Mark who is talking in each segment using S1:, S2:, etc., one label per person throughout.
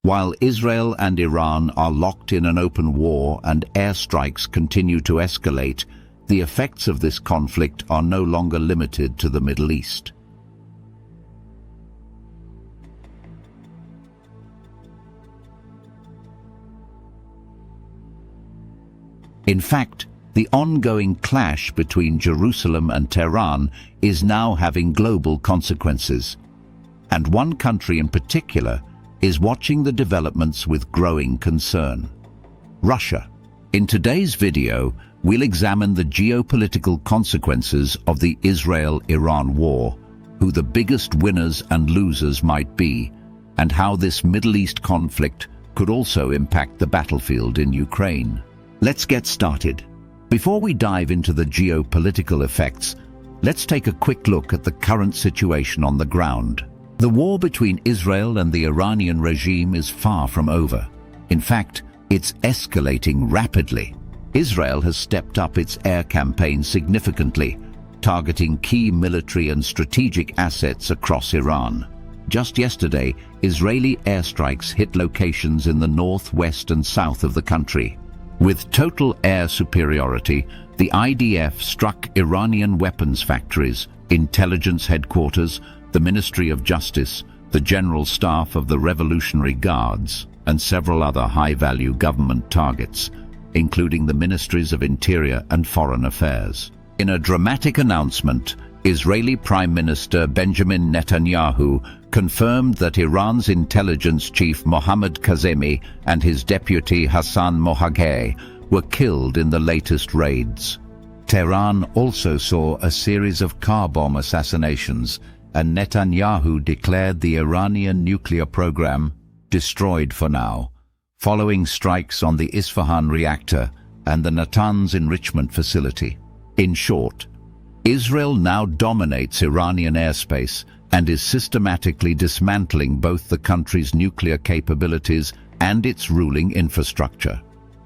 S1: While Israel and Iran are locked in an open war and airstrikes continue to escalate, the effects of this conflict are no longer limited to the Middle East. In fact, the ongoing clash between Jerusalem and Tehran is now having global consequences. And one country in particular is watching the developments with growing concern: Russia. In today's video, we'll examine the geopolitical consequences of the Israel-Iran war, who the biggest winners and losers might be, and how this Middle East conflict could also impact the battlefield in Ukraine. Let's get started. Before we dive into the geopolitical effects, let's take a quick look at the current situation on the ground. The war between Israel and the Iranian regime is far from over. In fact, it's escalating rapidly. Israel has stepped up its air campaign significantly, targeting key military and strategic assets across Iran. Just yesterday, Israeli airstrikes hit locations in the north, west, and south of the country. With total air superiority, the IDF struck Iranian weapons factories, intelligence headquarters, the Ministry of Justice, the General Staff of the Revolutionary Guards, and several other high-value government targets, including the Ministries of Interior and Foreign Affairs. In a dramatic announcement, Israeli Prime Minister Benjamin Netanyahu confirmed that Iran's intelligence chief Mohammad Kazemi and his deputy Hassan Mohagheh were killed in the latest raids. Tehran also saw a series of car bomb assassinations, and Netanyahu declared the Iranian nuclear program destroyed for now, following strikes on the Isfahan reactor and the Natanz enrichment facility. In short, Israel now dominates Iranian airspace and is systematically dismantling both the country's nuclear capabilities and its ruling infrastructure.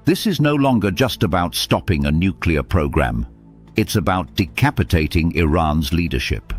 S1: This is no longer just about stopping a nuclear program. It's about decapitating Iran's leadership.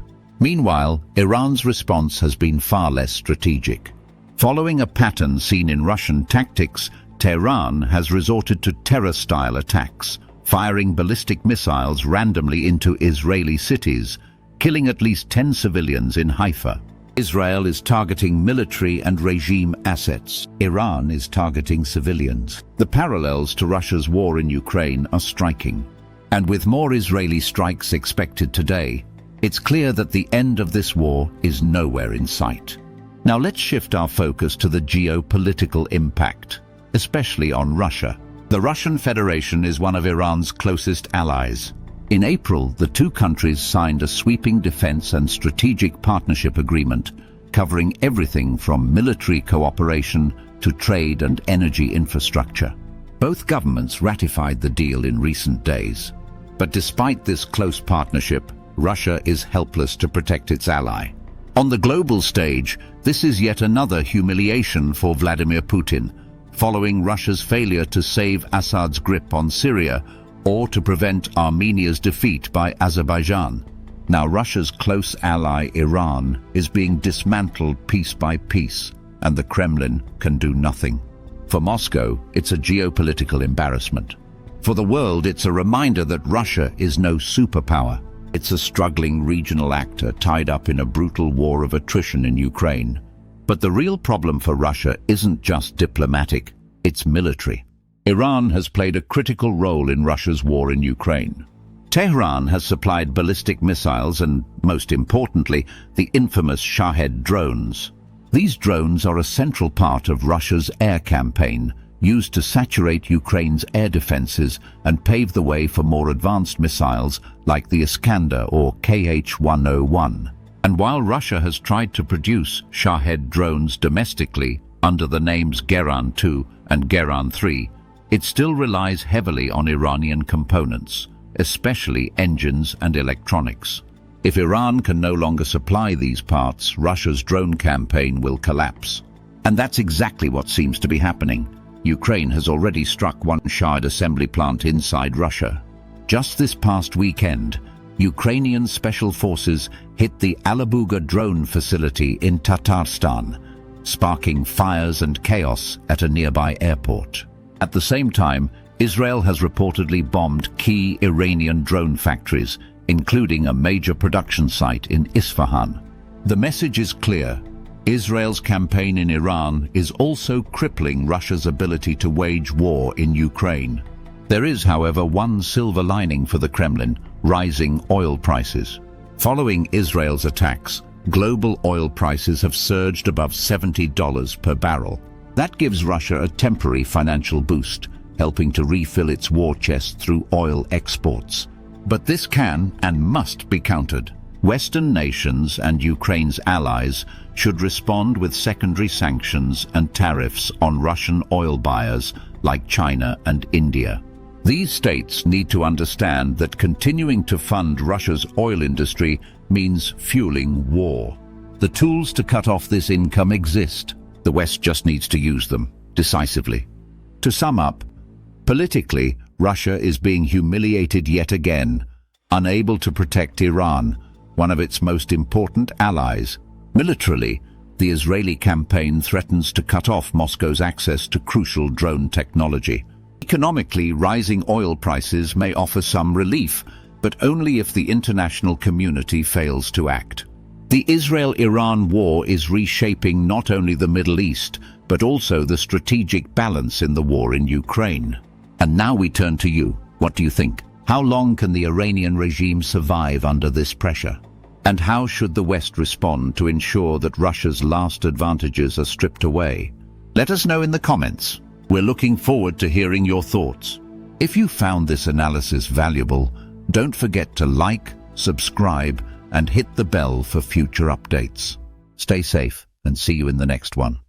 S1: Meanwhile, Iran's response has been far less strategic. Following a pattern seen in Russian tactics, Tehran has resorted to terror-style attacks, firing ballistic missiles randomly into Israeli cities, killing at least 10 civilians in Haifa. Israel is targeting military and regime assets. Iran is targeting civilians. The parallels to Russia's war in Ukraine are striking. And with more Israeli strikes expected today, it's clear that the end of this war is nowhere in sight. Now let's shift our focus to the geopolitical impact, especially on Russia. The Russian Federation is one of Iran's closest allies. In April, the two countries signed a sweeping defense and strategic partnership agreement covering everything from military cooperation to trade and energy infrastructure. Both governments ratified the deal in recent days. But despite this close partnership, Russia is helpless to protect its ally. On the global stage, this is yet another humiliation for Vladimir Putin, following Russia's failure to save Assad's grip on Syria or to prevent Armenia's defeat by Azerbaijan. Now Russia's close ally Iran is being dismantled piece by piece, and the Kremlin can do nothing. For Moscow, it's a geopolitical embarrassment. For the world, it's a reminder that Russia is no superpower. It's a struggling regional actor tied up in a brutal war of attrition in Ukraine. But the real problem for Russia isn't just diplomatic, it's military. Iran has played a critical role in Russia's war in Ukraine. Tehran has supplied ballistic missiles and, most importantly, the infamous Shahed drones. These drones are a central part of Russia's air campaign, used to saturate Ukraine's air defenses and pave the way for more advanced missiles like the Iskander or Kh-101. And while Russia has tried to produce Shahed drones domestically under the names Geran-2 and Geran-3, it still relies heavily on Iranian components, especially engines and electronics. If Iran can no longer supply these parts, Russia's drone campaign will collapse. And that's exactly what seems to be happening. Ukraine has already struck one Shahed assembly plant inside Russia. Just this past weekend, Ukrainian special forces hit the Alabuga drone facility in Tatarstan, sparking fires and chaos at a nearby airport. At the same time, Israel has reportedly bombed key Iranian drone factories, including a major production site in Isfahan. The message is clear. Israel's campaign in Iran is also crippling Russia's ability to wage war in Ukraine. There is, however, one silver lining for the Kremlin: rising oil prices. Following Israel's attacks, global oil prices have surged above $70 per barrel. That gives Russia a temporary financial boost, helping to refill its war chest through oil exports. But this can and must be countered. Western nations and Ukraine's allies should respond with secondary sanctions and tariffs on Russian oil buyers like China and India. These states need to understand that continuing to fund Russia's oil industry means fueling war. The tools to cut off this income exist. The West just needs to use them decisively. To sum up, politically, Russia is being humiliated yet again, unable to protect Iran, one of its most important allies. Militarily, the Israeli campaign threatens to cut off Moscow's access to crucial drone technology. Economically, rising oil prices may offer some relief, but only if the international community fails to act. The Israel-Iran war is reshaping not only the Middle East, but also the strategic balance in the war in Ukraine. And now we turn to you. What do you think? How long can the Iranian regime survive under this pressure? And how should the West respond to ensure that Russia's last advantages are stripped away? Let us know in the comments. We're looking forward to hearing your thoughts. If you found this analysis valuable, don't forget to like, subscribe, and hit the bell for future updates. Stay safe and see you in the next one.